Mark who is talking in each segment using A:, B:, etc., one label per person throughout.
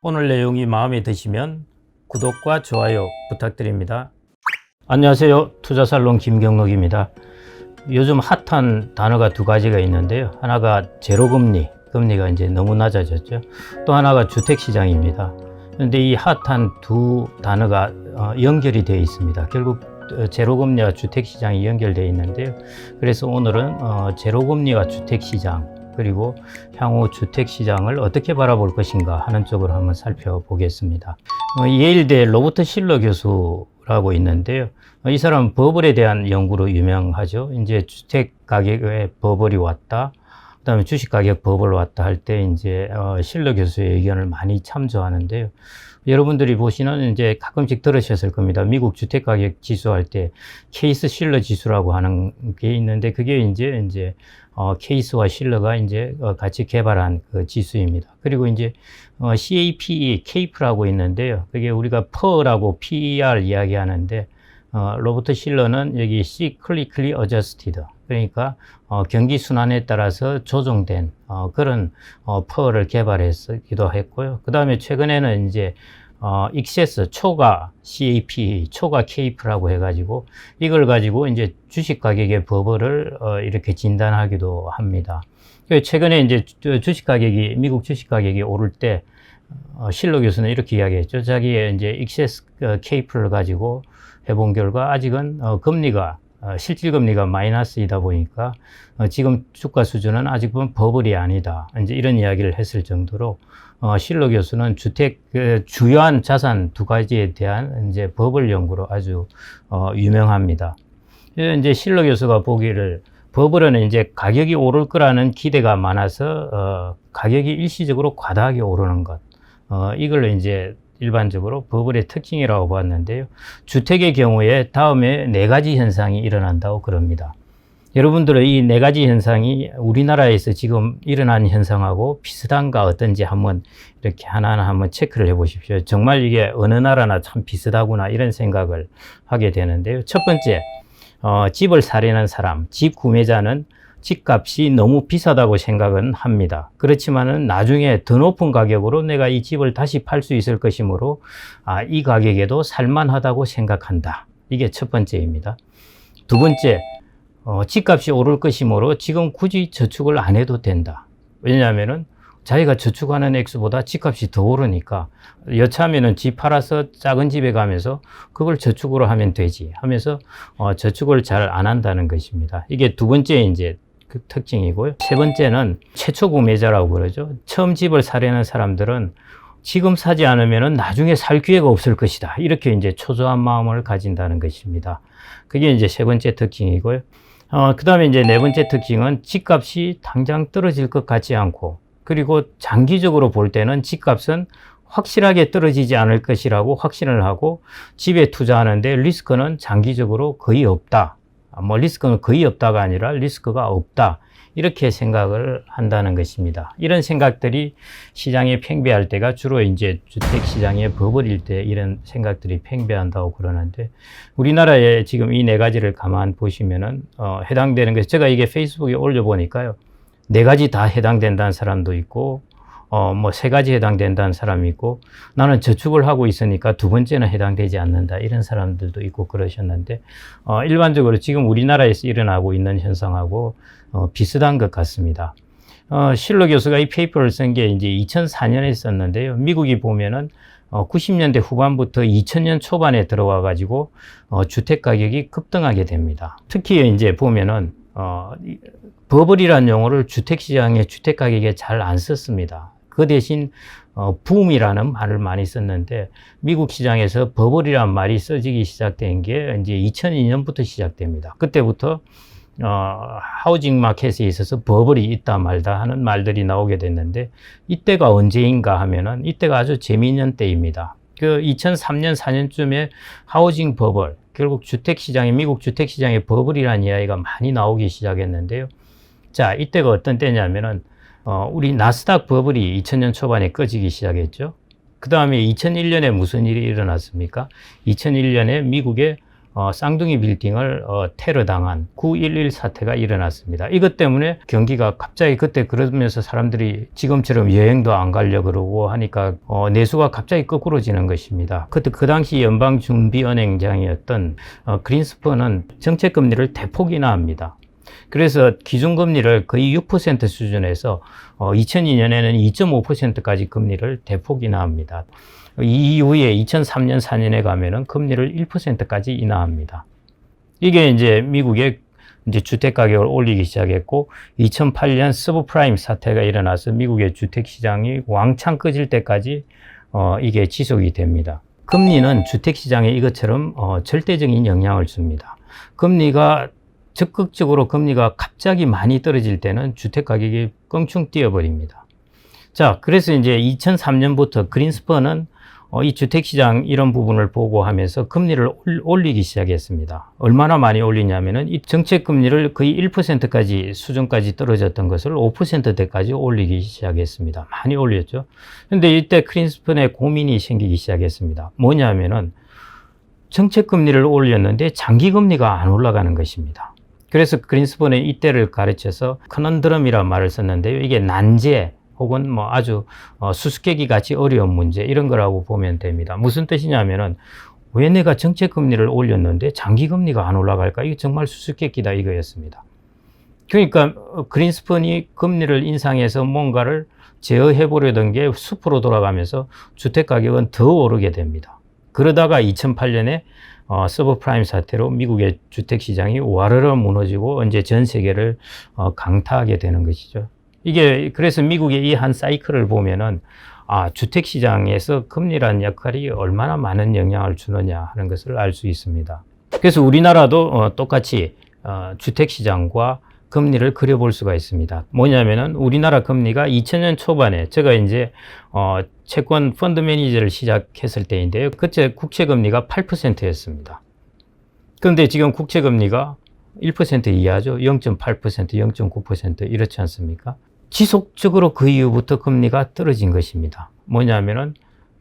A: 오늘 내용이 마음에 드시면 구독과 좋아요 부탁드립니다. 안녕하세요. 투자살롱 김경록입니다. 요즘 핫한 단어가 두 가지가 있는데요. 하나가 제로금리, 금리가 이제 너무 낮아졌죠. 또 하나가 주택시장입니다. 그런데 이 핫한 두 단어가 연결이 되어 있습니다. 결국 제로금리와 주택시장이 연결되어 있는데요. 그래서 오늘은 제로금리와 주택시장, 그리고 향후 주택시장을 어떻게 바라볼 것인가 하는 쪽으로 한번 살펴보겠습니다. 예일대 로버트 실러 교수라고 있는데요. 이 사람은 버블에 대한 연구로 유명하죠. 이제 주택 가격에 버블이 왔다, 그 다음에 주식 가격 버블 왔다 할 때 이제 실러 교수의 의견을 많이 참조하는데요. 여러분들이 보시는 이제 가끔씩 들으셨을 겁니다. 미국 주택 가격 지수할 때 케이스 실러 지수라고 하는 게 있는데, 그게 이제 케이스와 실러가 이제 같이 개발한 그 지수입니다. 그리고 이제 CAPE, CAPE라고 있는데요. 그게 우리가 PER라고 PER 이야기하는데, 로버트 실러는 여기 cyclically adjusted, 그러니까 경기 순환에 따라서 조정된 그런 PER를 개발했기도 했고요. 그 다음에 최근에는 이제 excess, 초과 CAPE, 초과 CAPE라고 해가지고 이걸 가지고 이제 주식 가격의 버블을 이렇게 진단하기도 합니다. 최근에 이제 주식 가격이, 미국 주식 가격이 오를 때 실러 교수는 이렇게 이야기했죠. 자기의 이제 excess CAPE를 가지고 해본 결과 아직은 금리가, 실질금리가 마이너스이다 보니까 지금 주가 수준은 아직은 버블이 아니다, 이제 이런 이야기를 했을 정도로 실러 교수는 주택 주요한 자산 두 가지에 대한 이제 버블 연구로 아주 유명합니다. 이제 실러 교수가 보기를 버블은 이제 가격이 오를 거라는 기대가 많아서 가격이 일시적으로 과다하게 오르는 것, 이걸 이제 일반적으로 버블의 특징이라고 봤는데요. 주택의 경우에 다음에 네 가지 현상이 일어난다고 그럽니다. 여러분들은 이 네 가지 현상이 우리나라에서 지금 일어난 현상하고 비슷한가 어떤지 한번 이렇게 하나하나 한번 체크를 해 보십시오. 정말 이게 어느 나라나 참 비슷하구나 이런 생각을 하게 되는데요. 첫 번째, 집을 사려는 사람, 집 구매자는 집값이 너무 비싸다고 생각은 합니다. 그렇지만은 나중에 더 높은 가격으로 내가 이 집을 다시 팔 수 있을 것이므로 이 가격에도 살만하다고 생각한다. 이게 첫 번째입니다. 두 번째, 집값이 오를 것이므로 지금 굳이 저축을 안 해도 된다. 왜냐하면은 자기가 저축하는 액수보다 집값이 더 오르니까 여차하면은 집 팔아서 작은 집에 가면서 그걸 저축으로 하면 되지 하면서 저축을 잘 안 한다는 것입니다. 이게 두 번째 이제 그 특징이고요. 세 번째는 최초 구매자라고 그러죠. 처음 집을 사려는 사람들은 지금 사지 않으면은 나중에 살 기회가 없을 것이다, 이렇게 이제 초조한 마음을 가진다는 것입니다. 그게 이제 세 번째 특징이고요. 그 다음에 이제 네 번째 특징은 집값이 당장 떨어질 것 같지 않고, 그리고 장기적으로 볼 때는 집값은 확실하게 떨어지지 않을 것이라고 확신을 하고 집에 투자하는데 리스크는 장기적으로 거의 없다. 리스크는 거의 없다가 아니라 리스크가 없다, 이렇게 생각을 한다는 것입니다. 이런 생각들이 시장에 팽배할 때가 주로 이제 주택시장의 버블일 때 이런 생각들이 팽배한다고 그러는데, 우리나라에 지금 이 네 가지를 가만 보시면은 해당되는 것, 제가 이게 페이스북에 올려보니까요, 네 가지 다 해당된다는 사람도 있고, 세 가지 해당된다는 사람이 있고, 나는 저축을 하고 있으니까 두 번째는 해당되지 않는다, 이런 사람들도 있고 그러셨는데, 일반적으로 지금 우리나라에서 일어나고 있는 현상하고 비슷한 것 같습니다. 실러 교수가 이 페이퍼를 쓴 게 이제 2004년에 썼는데요. 미국이 보면은 90년대 후반부터 2000년 초반에 들어와 가지고 주택 가격이 급등하게 됩니다. 특히 이제 보면은 버블이라는 용어를 주택시장의 주택 가격에 잘 안 썼습니다. 그 대신 붐이라는 말을 많이 썼는데, 미국 시장에서 버블이라는 말이 써지기 시작된 게 이제 2002년부터 시작됩니다. 그때부터 하우징 마켓에 있어서 버블이 있다 말다 하는 말들이 나오게 됐는데, 이때가 언제인가 하면은 이때가 아주 재미있는 때입니다. 그 2003년 4년쯤에 하우징 버블, 결국 주택시장에, 미국 주택시장의 버블이라는 이야기가 많이 나오기 시작했는데요. 자, 이때가 어떤 때냐면은 우리 나스닥 버블이 2000년 초반에 꺼지기 시작했죠. 그 다음에 2001년에 무슨 일이 일어났습니까? 2001년에 미국의 쌍둥이 빌딩을 테러당한 9.11 사태가 일어났습니다. 이것 때문에 경기가 갑자기 그때 그러면서 사람들이 지금처럼 여행도 안 가려고 그러고 하니까 내수가 갑자기 거꾸로지는 것입니다. 그때 그 당시 연방준비은행장이었던 그린스펀은 정책금리를 대폭 인하합니다. 그래서 기준금리를 거의 6% 수준에서 2002년에는 2.5%까지 금리를 대폭 인하합니다. 이 이후에 2003년, 4년에 가면은 금리를 1%까지 인하합니다. 이게 이제 미국의 이제 주택 가격을 올리기 시작했고, 2008년 서브프라임 사태가 일어나서 미국의 주택 시장이 왕창 꺼질 때까지 이게 지속이 됩니다. 금리는 주택 시장에 이것처럼 절대적인 영향을 줍니다. 적극적으로 금리가 갑자기 많이 떨어질 때는 주택 가격이 껑충 뛰어버립니다. 자, 그래서 이제 2003년부터 그린스펀은 이 주택시장 이런 부분을 보고 하면서 금리를 올리기 시작했습니다. 얼마나 많이 올리냐면은 이 정책금리를 거의 1%까지 수준까지 떨어졌던 것을 5%대까지 올리기 시작했습니다. 많이 올렸죠. 근데 이때 그린스펀의 고민이 생기기 시작했습니다. 뭐냐면은 정책금리를 올렸는데 장기금리가 안 올라가는 것입니다. 그래서 그린스펀의 이때를 가르쳐서 커넌드럼이라는 말을 썼는데요. 이게 난제 혹은 뭐 아주 수수께끼 같이 어려운 문제 이런 거라고 보면 됩니다. 무슨 뜻이냐면은 왜 내가 정책금리를 올렸는데 장기금리가 안 올라갈까? 이게 정말 수수께끼다 이거였습니다. 그러니까 그린스펀이 금리를 인상해서 뭔가를 제어해 보려던 게 숲으로 돌아가면서 주택 가격은 더 오르게 됩니다. 그러다가 2008년에 서브프라임 사태로 미국의 주택시장이 와르르 무너지고 이제 전 세계를 강타하게 되는 것이죠. 이게 그래서 미국의 이 한 사이클을 보면은 주택시장에서 금리라는 역할이 얼마나 많은 영향을 주느냐 하는 것을 알 수 있습니다. 그래서 우리나라도 똑같이 주택시장과 금리를 그려볼 수가 있습니다. 뭐냐면은 우리나라 금리가 2000년 초반에 제가 이제 채권 펀드 매니저를 시작했을 때인데요. 그때 국채금리가 8%였습니다. 그런데 지금 국채금리가 1% 이하죠. 0.8%, 0.9% 이렇지 않습니까? 지속적으로 그 이후부터 금리가 떨어진 것입니다. 뭐냐면은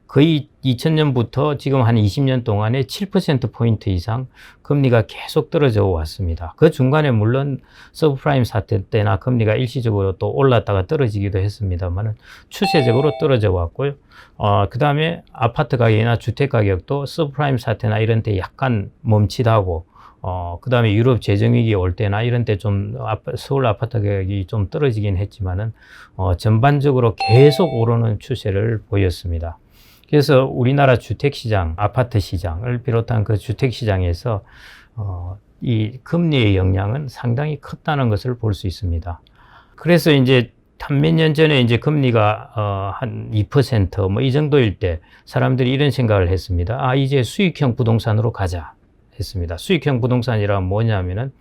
A: 거의 2000년부터 지금 한 20년 동안에 7%포인트 이상 금리가 계속 떨어져 왔습니다. 그 중간에 물론 서브프라임 사태 때나 금리가 일시적으로 또 올랐다가 떨어지기도 했습니다만 추세적으로 떨어져 왔고요. 그 다음에 아파트 가격이나 주택 가격도 서브프라임 사태나 이런 때 약간 멈칫하고 그 다음에 유럽 재정위기 올 때나 이런 때 좀 서울 아파트 가격이 좀 떨어지긴 했지만은 전반적으로 계속 오르는 추세를 보였습니다. 그래서 우리나라 주택시장, 아파트 시장을 비롯한 그 주택시장에서 이 금리의 영향은 상당히 컸다는 것을 볼 수 있습니다. 그래서 이제 한 몇 년 전에 이제 금리가 한 2% 뭐 이 정도일 때 사람들이 이런 생각을 했습니다. 이제 수익형 부동산으로 가자 했습니다. 수익형 부동산이란 뭐냐면은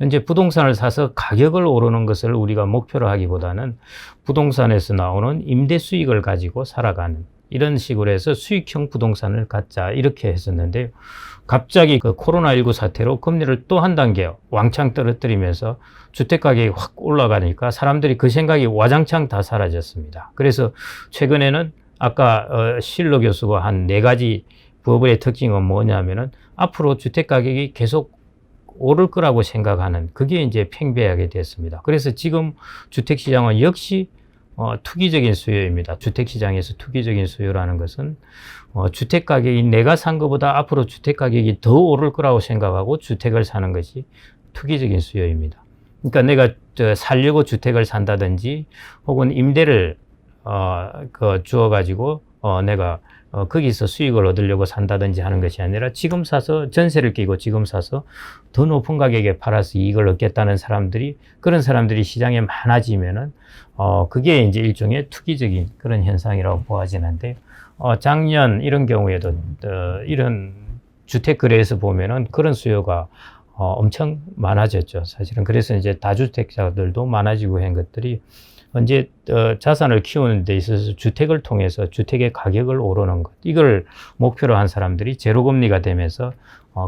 A: 이제 부동산을 사서 가격을 오르는 것을 우리가 목표로 하기보다는 부동산에서 나오는 임대 수익을 가지고 살아가는 이런 식으로 해서 수익형 부동산을 갖자 이렇게 했었는데요. 갑자기 그 코로나19 사태로 금리를 또 한 단계 왕창 떨어뜨리면서 주택 가격이 확 올라가니까 사람들이 그 생각이 와장창 다 사라졌습니다. 그래서 최근에는 아까 실로 교수가 한 4가지 버블의 특징은 뭐냐면은 앞으로 주택 가격이 계속 오를 거라고 생각하는 그게 이제 팽배하게 됐습니다. 그래서 지금 주택 시장은 역시 투기적인 수요입니다. 주택시장에서 투기적인 수요라는 것은 주택 가격이 내가 산 것보다 앞으로 주택 가격이 더 오를 거라고 생각하고 주택을 사는 것이 투기적인 수요입니다. 그러니까 내가 살려고 주택을 산다든지 혹은 임대를 주어가지고 내가 거기서 수익을 얻으려고 산다든지 하는 것이 아니라 지금 사서 전세를 끼고 지금 사서 더 높은 가격에 팔아서 이익을 얻겠다는 그런 사람들이 시장에 많아지면은 그게 이제 일종의 투기적인 그런 현상이라고 보아지는데 작년 이런 경우에도 이런 주택 거래에서 보면은 그런 수요가 엄청 많아졌죠. 사실은 그래서 이제 다주택자들도 많아지고 한 것들이 이제 자산을 키우는 데 있어서 주택을 통해서 주택의 가격을 오르는 것 이걸 목표로 한 사람들이 제로금리가 되면서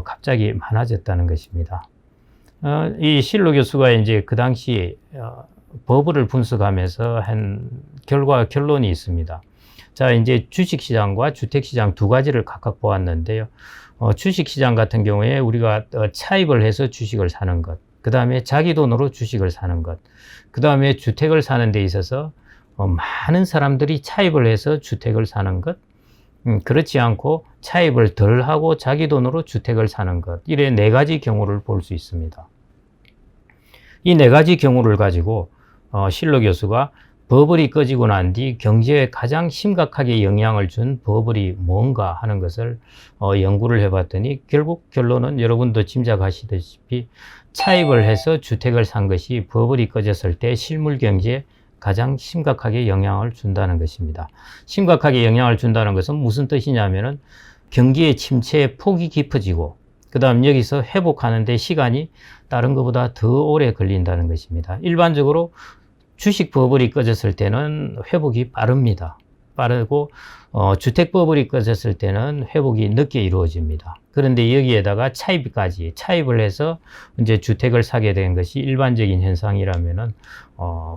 A: 갑자기 많아졌다는 것입니다. 이 실로 교수가 이제 그 당시 버블을 분석하면서 한 결론이 있습니다. 자, 이제 주식시장과 주택시장 두 가지를 각각 보았는데요. 주식시장 같은 경우에 우리가 차입을 해서 주식을 사는 것, 그 다음에 자기 돈으로 주식을 사는 것, 그 다음에 주택을 사는 데 있어서 많은 사람들이 차입을 해서 주택을 사는 것, 그렇지 않고 차입을 덜 하고 자기 돈으로 주택을 사는 것, 이래 네 가지 경우를 볼 수 있습니다. 이 네 가지 경우를 가지고 실로 교수가 버블이 꺼지고 난 뒤 경제에 가장 심각하게 영향을 준 버블이 뭔가 하는 것을 연구를 해봤더니 결국 결론은 여러분도 짐작하시다시피 차입을 해서 주택을 산 것이 버블이 꺼졌을 때 실물 경제에 가장 심각하게 영향을 준다는 것입니다. 심각하게 영향을 준다는 것은 무슨 뜻이냐면은 경기의 침체의 폭이 깊어지고 그 다음 여기서 회복하는 데 시간이 다른 것보다 더 오래 걸린다는 것입니다. 일반적으로 주식 버블이 꺼졌을 때는 회복이 빠릅니다. 빠르고 주택 버블이 꺼졌을 때는 회복이 늦게 이루어집니다. 그런데 여기에다가 차입을 해서 이제 주택을 사게 된 것이 일반적인 현상이라면은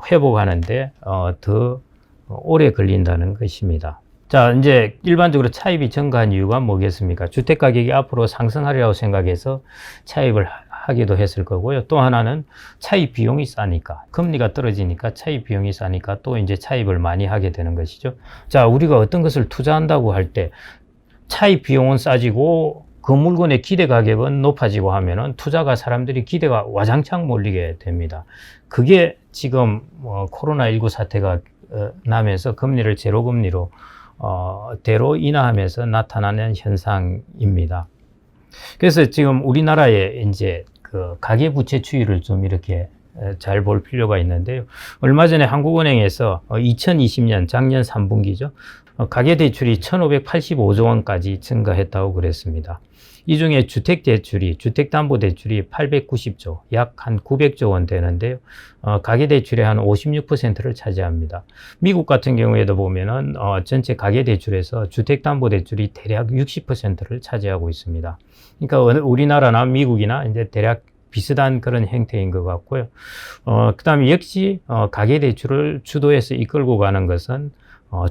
A: 회복하는데 더 오래 걸린다는 것입니다. 자, 이제 일반적으로 차입이 증가한 이유가 뭐겠습니까? 주택 가격이 앞으로 상승하리라고 생각해서 차입을 하기도 했을 거고요. 또 하나는 차입 비용이 싸니까, 금리가 떨어지니까 차입 비용이 싸니까 또 이제 차입을 많이 하게 되는 것이죠. 자, 우리가 어떤 것을 투자한다고 할 때 차입 비용은 싸지고 그 물건의 기대 가격은 높아지고 하면은 투자가 사람들이 기대가 와장창 몰리게 됩니다. 그게 지금 코로나19 사태가 나면서 금리를 제로 금리로 대로 인하하면서 나타나는 현상입니다. 그래서 지금 우리나라의 이제 그 가계부채 추이를 좀 이렇게 잘 볼 필요가 있는데요. 얼마 전에 한국은행에서 2020년 작년 3분기죠. 가계대출이 1,585조 원까지 증가했다고 그랬습니다. 이 중에 주택담보대출이 890조, 약 한 900조 원 되는데요. 가계대출의 한 56%를 차지합니다. 미국 같은 경우에도 보면은 전체 가계대출에서 주택담보대출이 대략 60%를 차지하고 있습니다. 그러니까 우리나라나 미국이나 이제 대략 비슷한 그런 형태인 것 같고요. 그 다음에 역시 가계대출을 주도해서 이끌고 가는 것은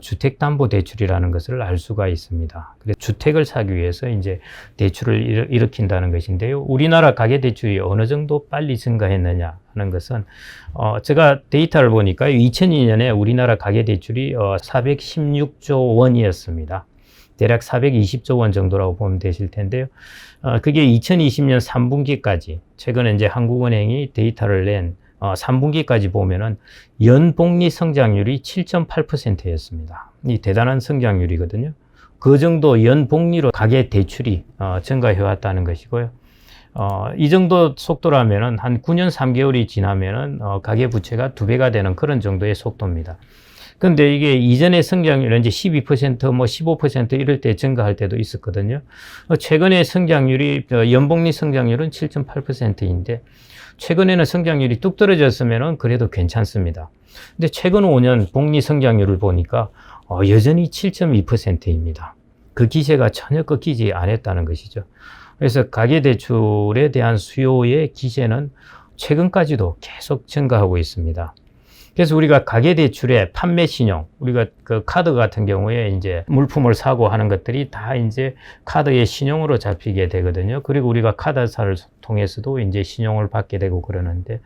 A: 주택담보대출이라는 것을 알 수가 있습니다. 그래서 주택을 사기 위해서 이제 대출을 일으킨다는 것인데요. 우리나라 가계대출이 어느 정도 빨리 증가했느냐 하는 것은 제가 데이터를 보니까 2002년에 우리나라 가계대출이 416조 원이었습니다. 대략 420조 원 정도라고 보면 되실 텐데요. 그게 2020년 3분기까지, 최근에 이제 한국은행이 데이터를 낸 3분기까지 보면은 연복리 성장률이 7.8%였습니다. 이 대단한 성장률이거든요. 그 정도 연복리로 가계 대출이 증가해 왔다는 것이고요. 이 정도 속도라면은 한 9년 3개월이 지나면은 가계 부채가 2배가 되는 그런 정도의 속도입니다. 근데 이게 이전의 성장률은 이제 12%, 뭐 15% 이럴 때 증가할 때도 있었거든요. 최근에 성장률이, 연복리 성장률은 7.8%인데, 최근에는 성장률이 뚝 떨어졌으면은 그래도 괜찮습니다. 근데 최근 5년 복리 성장률을 보니까 여전히 7.2%입니다. 그 기세가 전혀 꺾이지 않았다는 것이죠. 그래서 가계대출에 대한 수요의 기세는 최근까지도 계속 증가하고 있습니다. 그래서 우리가 가계대출의 판매 신용, 우리가 그 카드 같은 경우에 이제 물품을 사고 하는 것들이 다 이제 카드의 신용으로 잡히게 되거든요. 그리고 우리가 카드사를 통해서도 이제 신용을 받게 되고 그러는데,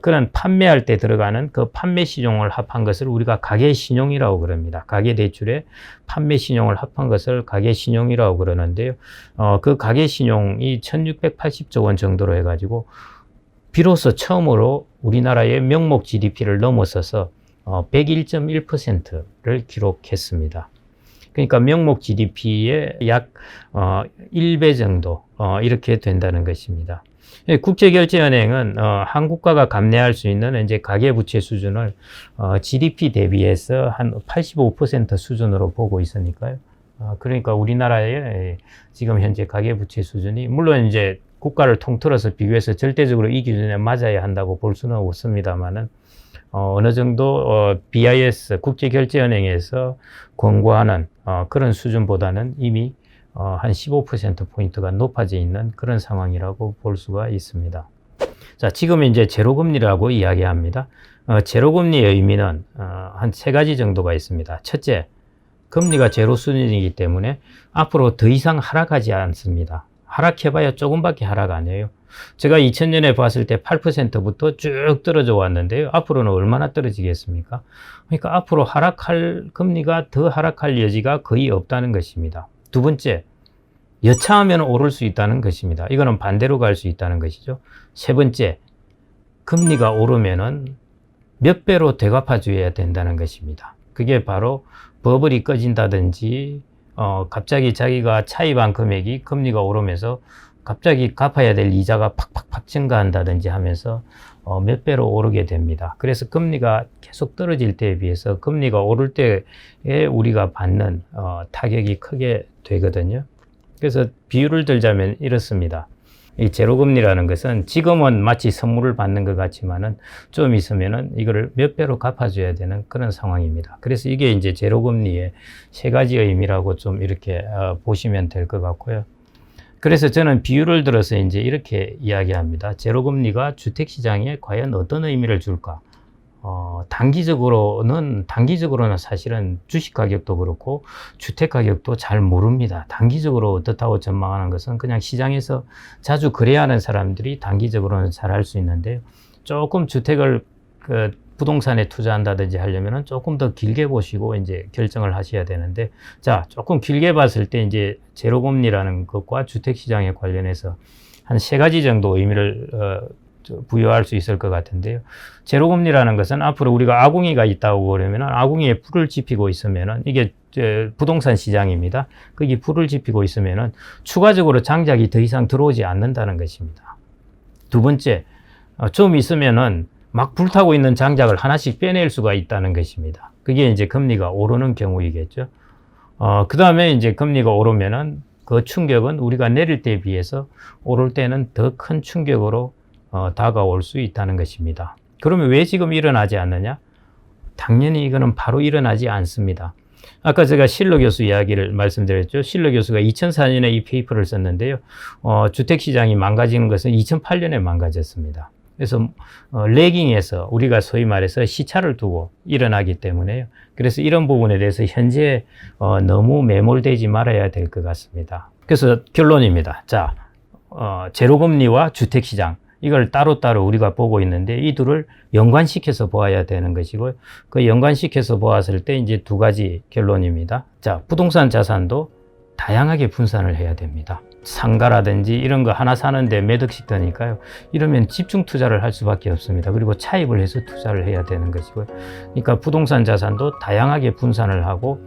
A: 그런 판매할 때 들어가는 그 판매 신용을 합한 것을 우리가 가계신용이라고 그럽니다. 가계대출의 판매 신용을 합한 것을 가계신용이라고 그러는데요. 그 가계신용이 1,680조 원 정도로 해가지고, 비로소 처음으로 우리나라의 명목 GDP를 넘어서서 101.1%를 기록했습니다. 그러니까 명목 GDP의 약 1배 정도 이렇게 된다는 것입니다. 국제결제은행은 한국가가 감내할 수 있는 이제 가계부채 수준을 GDP 대비해서 한 85% 수준으로 보고 있으니까요. 그러니까 우리나라의 지금 현재 가계부채 수준이, 물론 이제 국가를 통틀어서 비교해서 절대적으로 이 기준에 맞아야 한다고 볼 수는 없습니다만은, 어느 정도 BIS 국제결제은행에서 권고하는 그런 수준보다는 이미 한 15%포인트가 높아져 있는 그런 상황이라고 볼 수가 있습니다. 자, 지금 이제 제로금리라고 이야기합니다. 제로금리의 의미는 한 세 가지 정도가 있습니다. 첫째, 금리가 제로 수준이기 때문에 앞으로 더 이상 하락하지 않습니다. 하락해봐야 조금밖에 하락 안 해요. 제가 2000년에 봤을 때 8%부터 쭉 떨어져 왔는데요. 앞으로는 얼마나 떨어지겠습니까? 그러니까 앞으로 금리가 더 하락할 여지가 거의 없다는 것입니다. 두 번째, 여차하면 오를 수 있다는 것입니다. 이거는 반대로 갈 수 있다는 것이죠. 세 번째, 금리가 오르면은 몇 배로 되갚아줘야 된다는 것입니다. 그게 바로 버블이 꺼진다든지, 갑자기 자기가 차입한 금액이 금리가 오르면서 갑자기 갚아야 될 이자가 팍팍팍 증가한다든지 하면서 몇 배로 오르게 됩니다. 그래서 금리가 계속 떨어질 때에 비해서 금리가 오를 때에 우리가 받는 타격이 크게 되거든요. 그래서 비유를 들자면 이렇습니다. 이 제로금리라는 것은 지금은 마치 선물을 받는 것 같지만은 좀 있으면은 이거를 몇 배로 갚아줘야 되는 그런 상황입니다. 그래서 이게 이제 제로금리의 세 가지 의미라고 좀 이렇게 보시면 될 것 같고요. 그래서 저는 비유를 들어서 이제 이렇게 이야기합니다. 제로금리가 주택시장에 과연 어떤 의미를 줄까? 단기적으로는 사실은 주식 가격도 그렇고 주택 가격도 잘 모릅니다. 단기적으로 어떻다고 전망하는 것은 그냥 시장에서 자주 거래하는 사람들이 단기적으로는 잘 알 수 있는데요. 조금 주택을 부동산에 투자한다든지 하려면은 조금 더 길게 보시고 이제 결정을 하셔야 되는데, 자, 조금 길게 봤을 때 이제 제로금리라는 것과 주택시장에 관련해서 한 세 가지 정도 의미를 부여할 수 있을 것 같은데요. 제로금리라는 것은 앞으로 우리가 아궁이가 있다고 그러면 아궁이에 불을 지피고 있으면은 이게 부동산 시장입니다. 거기 불을 지피고 있으면은 추가적으로 장작이 더 이상 들어오지 않는다는 것입니다. 두 번째, 좀 있으면은 막 불타고 있는 장작을 하나씩 빼낼 수가 있다는 것입니다. 그게 이제 금리가 오르는 경우이겠죠. 그 다음에 이제 금리가 오르면은 그 충격은 우리가 내릴 때에 비해서 오를 때는 더 큰 충격으로 다가올 수 있다는 것입니다. 그러면 왜 지금 일어나지 않느냐? 당연히 이거는 바로 일어나지 않습니다. 아까 제가 실러 교수 이야기를 말씀드렸죠. 실러 교수가 2004년에 이 페이퍼를 썼는데요. 주택시장이 망가지는 것은 2008년에 망가졌습니다. 그래서 레깅에서 우리가 소위 말해서 시차를 두고 일어나기 때문에요. 그래서 이런 부분에 대해서 현재 너무 매몰되지 말아야 될 것 같습니다. 그래서 결론입니다. 자, 제로금리와 주택시장, 이걸 따로따로 우리가 보고 있는데 이 둘을 연관시켜서 보아야 되는 것이고요. 그 연관시켜서 보았을 때 이제 두 가지 결론입니다. 자, 부동산 자산도 다양하게 분산을 해야 됩니다. 상가라든지 이런 거 하나 사는데 몇 억씩 드니까요. 이러면 집중 투자를 할 수밖에 없습니다. 그리고 차입을 해서 투자를 해야 되는 것이고요. 그러니까 부동산 자산도 다양하게 분산을 하고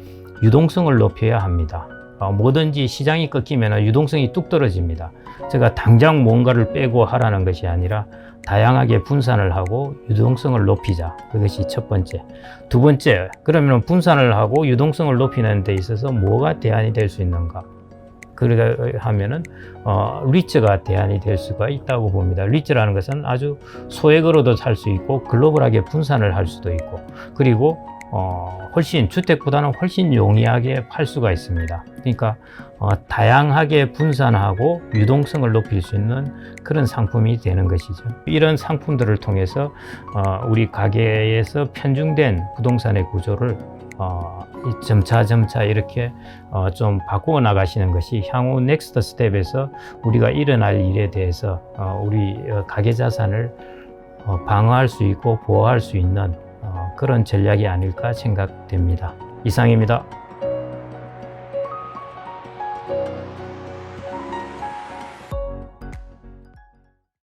A: 유동성을 높여야 합니다. 뭐든지 시장이 꺾이면 유동성이 뚝 떨어집니다. 제가 당장 뭔가를 빼고 하라는 것이 아니라 다양하게 분산을 하고 유동성을 높이자. 그것이 첫 번째. 두 번째, 그러면 분산을 하고 유동성을 높이는 데 있어서 뭐가 대안이 될 수 있는가? 그러게 하면은 리츠가 대안이 될 수가 있다고 봅니다. 리츠라는 것은 아주 소액으로도 살 수 있고 글로벌하게 분산을 할 수도 있고, 그리고 훨씬 주택보다는 훨씬 용이하게 팔 수가 있습니다. 그러니까 다양하게 분산하고 유동성을 높일 수 있는 그런 상품이 되는 것이죠. 이런 상품들을 통해서 우리 가게에서 편중된 부동산의 구조를 점차 이렇게 좀 바꾸어 나가시는 것이 향후 넥스트 스텝에서 우리가 일어날 일에 대해서 우리 가계 자산을 방어할 수 있고 보호할 수 있는 그런 전략이 아닐까 생각됩니다. 이상입니다.